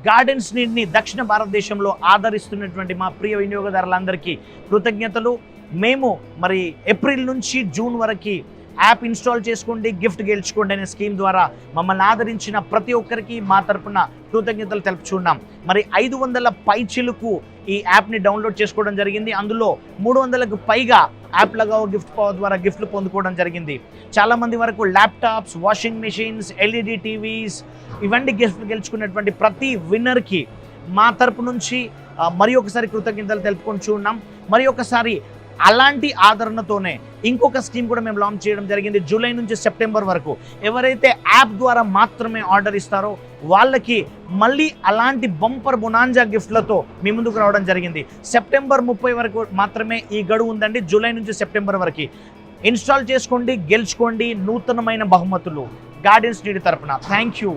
Gardens నీడ్ని దక్షిణ భారతదేశంలో ఆదరిస్తున్నటువంటి మా ప్రియ వినియోగదారులందరికీ కృతజ్ఞతలు. మేము మరి ఏప్రిల్ నుంచి జూన్ వరకు యాప్ ఇన్స్టాల్ చేసుకోండి, గిఫ్ట్ గెలుచుకోండి అనే స్కీమ్ ద్వారా మమ్మల్ని ఆదరించిన ప్రతి ఒక్కరికి మా తరపున కృతజ్ఞతలు తెలుపుచున్నాం. మరి 500 పైచిలకు ఈ యాప్ని డౌన్లోడ్ చేసుకోవడం జరిగింది. అందులో 300కు పైగా యాప్ లగావో గిఫ్ట్ పవర్ ద్వారా గిఫ్ట్లు పొందుకోవడం జరిగింది. చాలామంది వరకు laptops, washing machines, LED TVs ఇవన్నీ గిఫ్ట్లు గెలుచుకున్నటువంటి ప్రతి విన్నర్కి మా తరపు నుంచి మరి ఒకసారి కృతజ్ఞతలు తెలుపుకొని ఉన్నాం. మరి ఒకసారి అలాంటి ఆదరణతోనే ఇంకొక స్కీమ్ కూడా మేము లాంచ్ చేయడం జరిగింది. జూలై నుంచి సెప్టెంబర్ వరకు ఎవరైతే యాప్ ద్వారా మాత్రమే ఆర్డర్ ఇస్తారో వాళ్ళకి మళ్ళీ అలాంటి బంపర్ బొనాంజా గిఫ్ట్లతో మీ ముందుకు రావడం జరిగింది. సెప్టెంబర్ 30 వరకు మాత్రమే ఈ గడువు ఉందండి. జూలై నుంచి సెప్టెంబర్ వరకు ఇన్స్టాల్ చేసుకోండి, గెలుచుకోండి నూతనమైన బహుమతులు గార్డెన్స్ నీడ్ తరపున. Thank you.